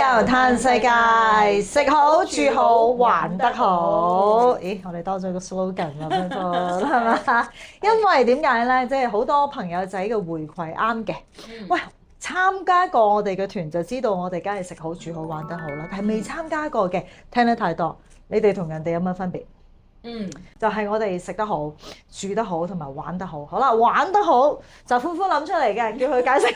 遊嘆世界，食好住好玩得好。咦，我哋多咗個 slogan 啦，分分係嘛？因為點解咧？即係好多朋友仔嘅回饋啱嘅。喂，參加過我哋嘅團就知道我哋梗係食好住好玩得好啦。但係未參加過嘅，聽得太多。你哋同人哋有乜分別？就係我哋食得好、住得好同埋玩得好。好啦，玩得好就歡歡諗出嚟嘅，叫佢解釋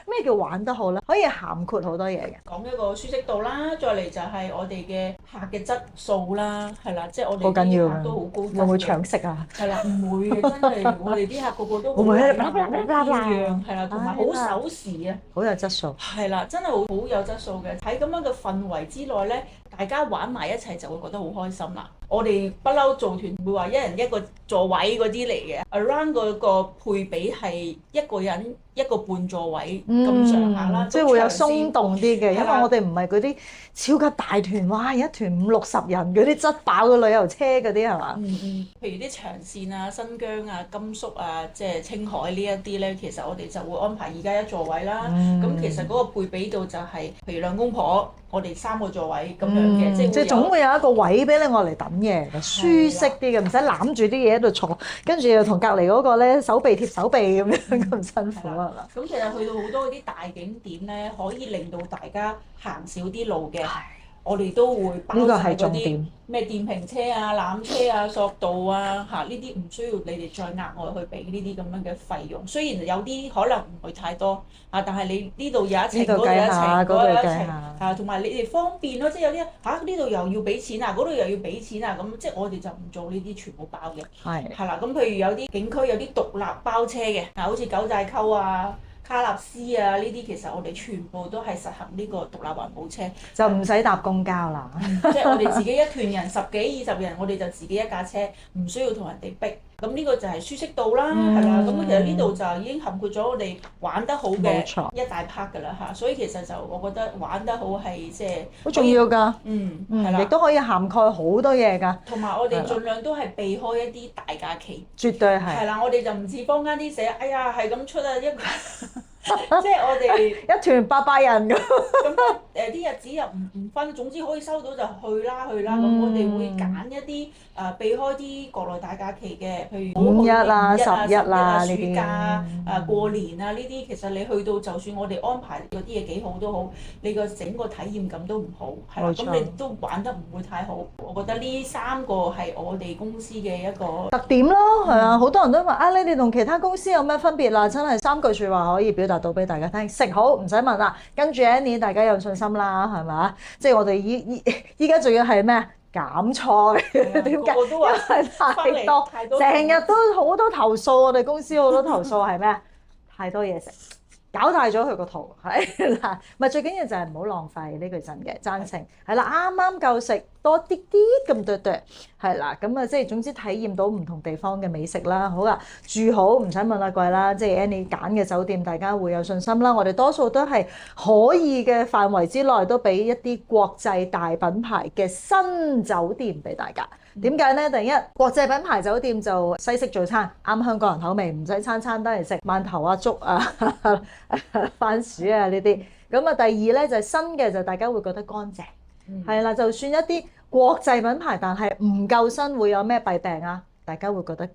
咩叫玩得好咧？可以涵括好多嘢嘅。講一個舒適度啦，再嚟就係我哋嘅客嘅質素啦，係啦，即係我哋好緊要啲客都好高質。會唔會搶食啊？係啦，唔會嘅，真係我哋啲客個個都好會唔會喺度樣，係啦，同埋好守時啊，好有質素。係啦，真係好有質素嘅。喺咁樣嘅氛圍之內咧，大家玩埋一齊就會覺得好開心啦。我哋不嬲做團會話一人一個座位嗰啲嚟嘅 ，around 嗰個配比係一個人一個半座位咁上下啦，即係會有鬆動啲嘅，因為係啦我哋唔係嗰啲超級大團，哇！一團50-60人嗰啲擠爆嘅旅遊車嗰啲係嘛？譬如啲長線啊、新疆啊、甘肅啊、即係青海呢一啲咧，其實我哋就會安排2加1座位啦。咁其實嗰個配比度就係，譬如兩公婆，我哋3個座位咁樣嘅，即係總會有一個位俾你我嚟等嘅，舒適啲嘅，唔使攬住啲嘢喺度坐，跟住又同隔離嗰個咧手臂貼手臂咁樣咁辛苦係嘛？咁其實去到好多嗰啲大景點咧，可以令到大家行少啲路嘅。我哋都會包晒嗰啲咩電瓶車啊、纜車啊、索道啊嚇，呢啲唔需要你哋再額外去俾呢啲咁樣嘅費用。雖然有啲可能唔會太多但係你呢度有一程，嗰度有一程，嗰度有一程同埋你哋方便咯，即係有啲呢度又要俾錢啊，嗰度又要俾錢啊，咁即係我哋就唔做呢啲全部包嘅。係啦，咁譬如有啲景區有啲獨立包車嘅，好似九寨溝啊、卡納斯啊呢啲，其實我哋全部都係實行呢個獨立環保車，就唔使搭公交啦。即係我哋自己一團人10幾20人，我哋就自己一架車，唔需要同人哋逼。咁呢個就係舒適度啦，係啦。咁其實呢度就已經涵括咗我哋玩得好嘅一大 part 㗎啦嚇。所以其實就我覺得玩得好係即係好重要㗎。係啦，亦都可以涵蓋好多嘢㗎。同埋我哋盡量都係避開一啲大假期。絕對係。係啦，我哋就唔似坊間啲寫，哎呀係咁出啊一個。即係我哋一團800人咁。咁啲日子又唔分，總之可以收到就去啦。咁我哋會揀一啲避開啲國內大假期嘅，譬如5·1啊、11啊呢啲。暑假過年啊呢啲，其實你去到就算我哋安排嗰啲嘢幾好都好，你個整個體驗感都唔好，係啦。咁你都玩得唔會太好。我覺得呢3個係我哋公司嘅一個特點咯，係啊！好多人都問你哋同其他公司有咩分別啦？真係3句説話可以表達到俾大家聽，食好唔使問啦，跟住 Annie 大家有信心啦，係咪？即係我哋依家仲要係咩？減菜，點解？個個都話太多，成日都好多投訴，我哋公司好多投訴係咩？太多嘢食。搞大咗佢個肚，係啦，咪最緊要就係唔好浪費，呢句真嘅，贊成係啦，啱啱夠食多啲啲咁多，係啦，咁啊即係總之體驗到唔同地方嘅美食啦。好啦，住好唔使問啦，貴啦，即係 Annie 揀嘅酒店，大家會有信心啦。我哋多數都係可以嘅範圍之內，都俾一啲國際大品牌嘅新酒店俾大家。點解呢？第一，國際品牌酒店就西式早餐，啱香港人口味，唔使餐餐都係食饅頭啊、粥啊、番薯啊呢啲。咁啊，第二呢，就係新嘅，就大家會覺得乾淨，係啦。就算一啲國際品牌，但係唔夠新，會有咩弊病啊？大家會覺得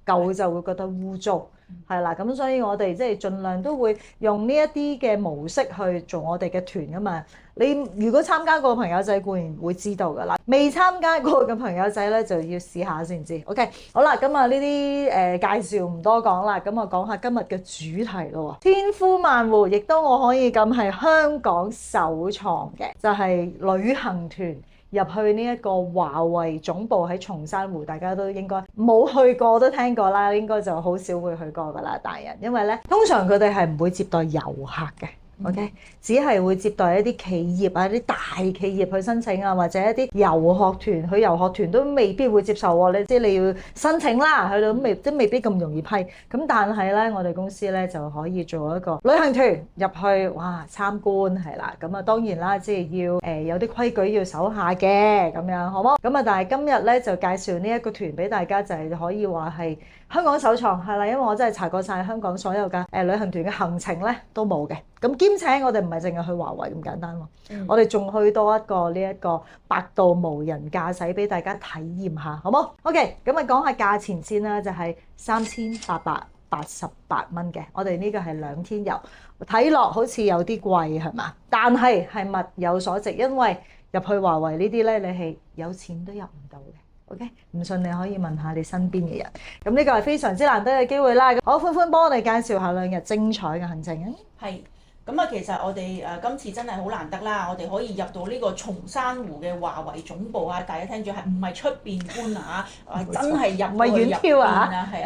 舊就會覺得污糟，係啦。咁所以我哋即係盡量都會用呢一啲嘅模式去做我哋嘅團㗎嘛。你如果參加過嘅朋友仔固然會知道㗎啦，未參加過嘅朋友仔咧就要試下先知。OK， 好啦，咁啊呢啲介紹唔多講啦，咁啊講下今日嘅主題咯喎。千呼萬喚，亦都我可以咁係香港首創嘅，就係旅行團。入去呢一個華為總部喺松山湖，大家都應該冇去過都聽過啦，應該就好少會去過噶啦，大人，因為咧通常佢哋係唔會接待遊客嘅。OK， 只係會接待一啲企業啊、一啲大企業去申請啊，或者一啲遊學團，去遊學團都未必會接受喎。你知你要申請啦，去到都未必咁容易批。咁但係咧，我哋公司咧就可以做一個旅行團入去，哇參觀係啦。咁啊當然啦，即係要有啲規矩要守下嘅咁樣，好冇？咁啊但係今日咧就介紹呢一個團俾大家，就係可以話係香港首創係啦，因為我真係查過晒香港所有嘅旅行團嘅行程咧都冇嘅。咁兼且我哋唔係淨係去華為咁簡單喎，我哋仲去多一個呢一個百度無人駕駛俾大家體驗下，好冇 ？OK，咁啊講下價錢先啦，就係3888蚊嘅。我哋呢個係2天遊，睇落好似有啲貴係嘛？但係物有所值，因為入去華為呢啲咧，你係有錢都入唔到嘅。OK， 唔信你可以問下你身邊嘅人。咁呢個係非常之難得嘅機會啦。好，歡歡幫我哋介紹下2日精彩嘅行程啊！係。咁啊，其實我哋今次真係好難得啦，我哋可以入到呢個松山湖嘅華為總部啊！大家聽住係唔係出邊觀啊？真係入去入邊啊！係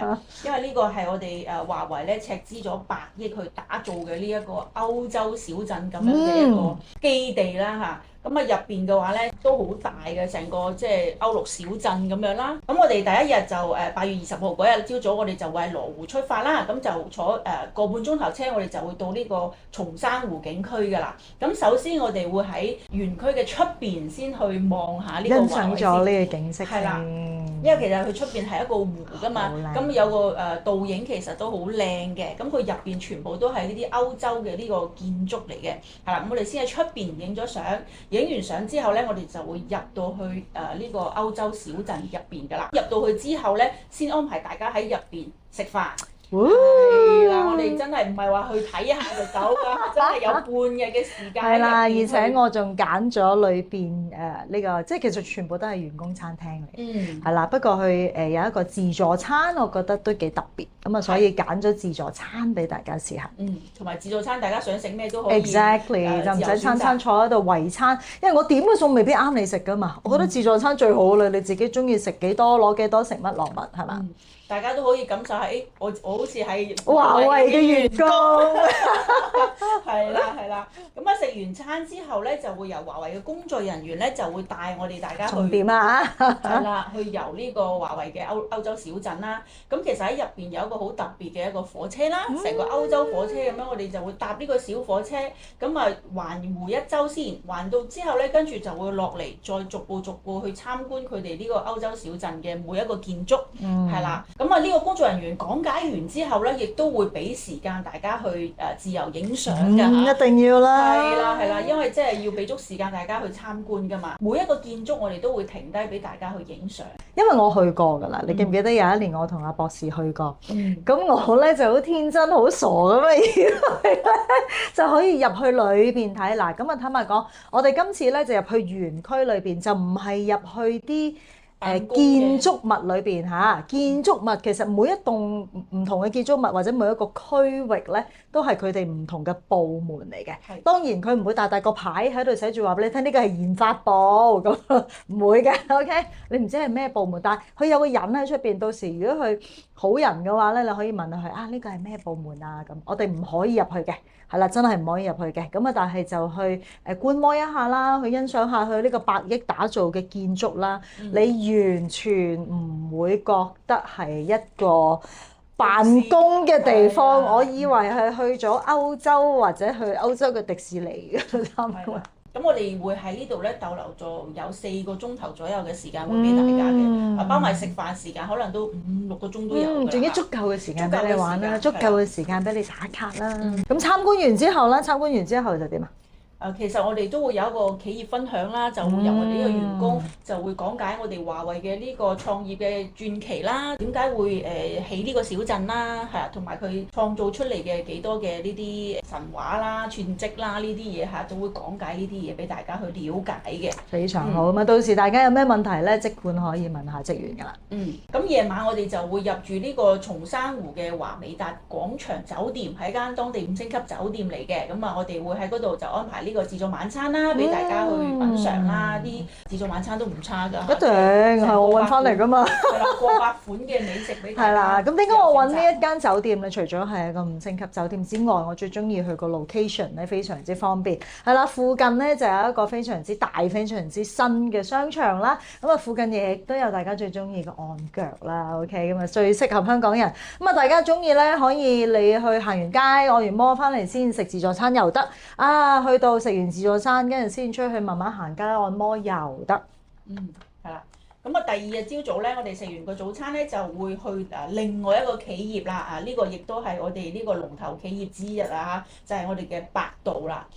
啊！因為呢個係我哋華為咧斥資咗100億去打造嘅呢一個歐洲小鎮咁樣嘅一個基地啦嚇。咁啊入邊嘅話咧都好大嘅，成個即係歐陸小鎮咁樣啦。咁我哋第一日就8月20號嗰日朝早，我哋就會喺羅湖出發啦。咁就坐個半鐘頭車，我哋就會到呢個松山湖景區㗎啦。咁首先我哋會喺園區嘅出邊先去望下呢個欣賞咗呢個景色先。係啦，因為其實佢出邊係一個湖㗎嘛，咁有個倒影其實都好靚嘅。咁佢入邊全部都係呢啲歐洲嘅呢個建築嚟嘅。係啦，咁我哋先喺出邊影咗相。影完相之後咧，我哋就會入到去呢個歐洲小鎮入邊㗎啦。入到去之後咧，先安排大家喺入邊食飯。係啦，我哋真係唔係話去睇一下就走㗎，真係有半日嘅時間。係啦，而且我仲揀咗裏邊呢個，即係其實全部都係員工餐廳嚟嘅。係啦，不過佢有一個自助餐，我覺得都幾特別，咁啊，所以揀咗自助餐俾大家試下。同埋自助餐，大家想食咩都可以。Exactly，就唔使餐餐坐喺度圍餐，因為我點嘅餸未必啱你食㗎嘛。我覺得自助餐最好啦，你自己中意食幾多攞幾多，食乜落乜，係嘛？大家都可以感受下，我好似係華為嘅員工，係啦。咁啊食完餐之後咧，就會由華為嘅工作人員咧就會帶我哋大家去。重點啊！係啦，去遊呢個華為嘅歐洲小鎮啦。咁其實喺入邊有一個好特別嘅一個火車啦，成個歐洲火車咁樣，我哋就會搭呢個小火車，咁啊環湖一周先，環到之後咧，跟住就會落嚟，再逐步去參觀佢哋呢個歐洲小鎮嘅每一個建築，係啦。咁啊，呢個工作人員講解完之後咧，亦都會俾時間大家去自由影相㗎。一定要啦。係啦，因為即係要俾足時間大家去參觀㗎嘛。每一個建築我哋都會停低俾大家去影相。因為我去過㗎啦，你記唔記得有一年我同阿博士去過？咁我咧就好天真、好傻咁啊，以為咧就可以入去裏邊睇。嗱，咁啊坦白講，我哋今次咧就入去園區裏邊，就唔係入去啲建築物裏邊嚇。建築物其實每一棟唔同嘅建築物或者每一個區域咧，都係佢哋唔同嘅部門嚟嘅。當然佢唔會大個牌喺度寫住話俾你聽，呢個係研發部咁，唔會嘅。OK， 你唔知係咩部門，但係佢有個人喺出邊。到時如果佢好人嘅話咧，你可以問佢啊，呢個係咩部門啊？咁我哋唔可以入去嘅，係啦，真係唔可以入去嘅。咁啊，但係就去觀摩一下啦，去欣賞下佢呢個100億打造嘅建築啦。你完全唔會覺得係一個辦公嘅地方。我以為係去咗歐洲或者去歐洲嘅迪士尼嘅差唔多。咁我哋會喺呢度咧逗留咗有4個鐘頭左右嘅時間會俾大家嘅，包埋食飯時間可能都5-6個鐘都有。仲要足夠嘅時間俾你玩啦，足夠嘅時間俾你打卡啦。咁參觀完之後咧，參觀完之後就點啊？其實我哋都會有一個企業分享啦，就會由我哋呢個員工就會講解我哋華為嘅呢個創業嘅傳奇啦，點解會起呢個小鎮啦，係啊，同埋佢創造出嚟嘅幾多嘅呢啲神話啦、傳跡啦呢啲嘢嚇，就會講解呢啲嘢俾大家去了解嘅。非常好啊！到時大家有咩問題咧，即管可以問下職員㗎啦。咁夜晚我哋就會入住呢個松山湖嘅華美達廣場酒店，係間當地5星級酒店嚟嘅。咁啊，我哋會喺嗰度就安排呢個自助晚餐啦，俾大家去品嚐啦。啲自助晚餐都唔差㗎。一定係我揾翻嚟㗎嘛。係啦，過百款嘅美食俾大家。係啦，咁點解我揾呢一間酒店咧？除咗係一個5星級酒店之外，我最中意佢個 location 咧，非常之方便。係啦，附近咧就有一個非常之大、非常之新嘅商場啦。咁啊，附近亦都有大家最中意嘅按腳啦。OK，咁啊最適合香港人。咁啊，大家中意咧，可以你去行完街按完摩翻嚟先食自助餐又得。啊，去到食完自助餐，跟住先出去慢慢行街按摩又得。係啦。咁咁啊，第二日朝早咧，我哋食完個早餐咧，就會去另外一個企業啦。呢個亦都係我哋呢個龍頭企業之一啊，就係我哋嘅百度啦。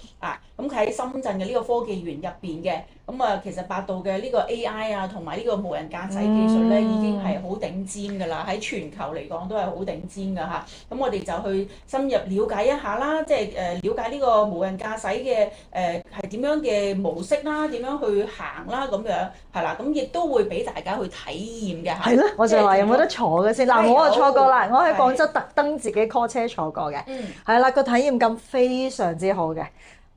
咁佢喺深圳嘅呢個科技園入邊嘅。咁其實百度嘅呢個 AI 啊，同埋呢個無人駕駛技術咧，已經係好頂尖㗎啦。喺全球嚟講都係好頂尖㗎嚇。咁我哋就去深入了解一下啦，即係了解呢個無人駕駛嘅係點樣嘅模式啦，點樣去行啦咁樣係啦。咁亦都會俾大家去體驗嘅嚇。係咯，我就話有冇得坐嘅先嗱，我啊坐過啦，我喺廣州特登自己 call 車坐過嘅，係啦，個體驗感非常之好嘅。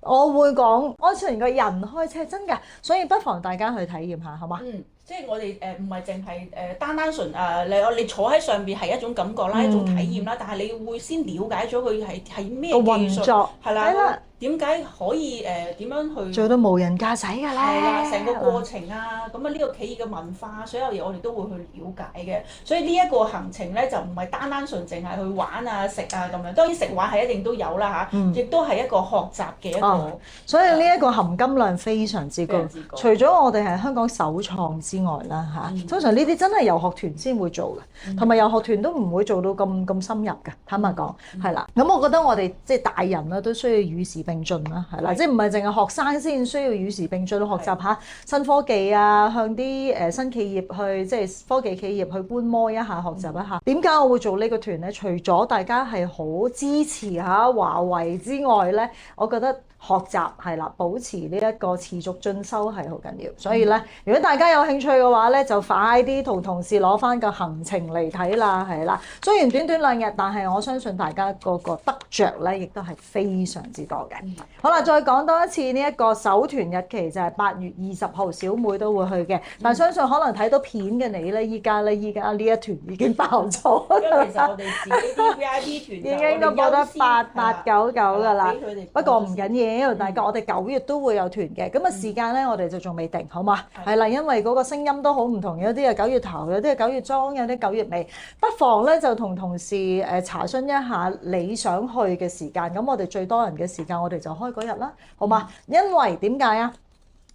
我會講安全個人開車真㗎，所以不妨大家去體驗下，好嘛？即係我哋唔係淨係單純你坐喺上邊係一種感覺啦，一種體驗啦，但係你會先了解咗佢係咩技術，係啦，點解可以點樣去做到無人駕駛㗎咧？係啦，成個過程啊，咁啊呢個企業嘅文化，所有嘢我哋都會去了解嘅。所以呢一個行程咧就唔係單純淨係去玩啊食啊咁樣，當然食玩係一定都有啦嚇，亦都係一個學習嘅一個。所以呢一個含金量非常之高。除咗我哋係香港首創之外啦嚇，通常呢啲真係遊學團先會做嘅，同埋遊學團都唔會做到咁深入嘅。坦白講係啦，咁我覺得我哋即係大人啦，都需要與時並進啦，係啦，即係唔係淨係學生先需要與時並進，學習下新科技啊，向啲新企業去即係科技企業去觀摩一下，學習一下。點解我會做呢個團咧？除咗大家係好支持下華為之外咧，我覺得學習係啦，保持呢一個持續進修係好緊要。所以咧，如果大家有興趣嘅話咧，就快啲同同事攞翻個行程嚟睇啦，係啦。雖然短短2日，但係我相信大家個得着咧，亦都係非常之多嘅。好啦，再講多一次呢一個首團日期就係8月20號，小妹都會去嘅。但係相信可能睇到片嘅你咧，依家呢一團已經爆咗。因為其實我哋自己啲 VIP 團已經都報得8899㗎啦。不過唔緊要，大家我哋9月都會有團嘅。咁啊時間咧，我哋就仲未定，好嘛？係啦，因為嗰個聲音都好唔同，有啲係9月頭，有啲係9月中，有啲9月尾。不妨咧就同同事查詢一下你想去嘅時間。咁我哋最多人嘅時間，我哋就開嗰日啦，好嘛？因為點解啊？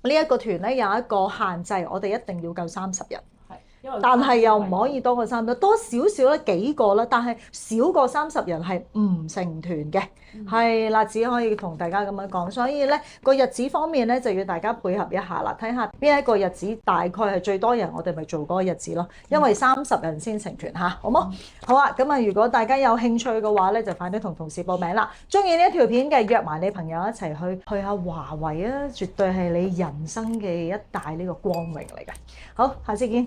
呢一個團咧有一個限制，我哋一定要夠30人。但係又唔可以多過30，多少少咧幾個啦，但係少過30人係唔成團嘅，係啦，只可以同大家咁樣講。所以咧個日子方面咧就要大家配合一下啦，睇下邊一個日子大概係最多人，我哋咪做嗰個日子咯。因為30人先成團嚇，好冇？好啊，咁啊，如果大家有興趣嘅話咧，就快啲同同事報名啦。中意呢一條片嘅，約埋你朋友一齊去下華為啊，絕對係你人生嘅一大呢個光榮嚟嘅。好，下次見。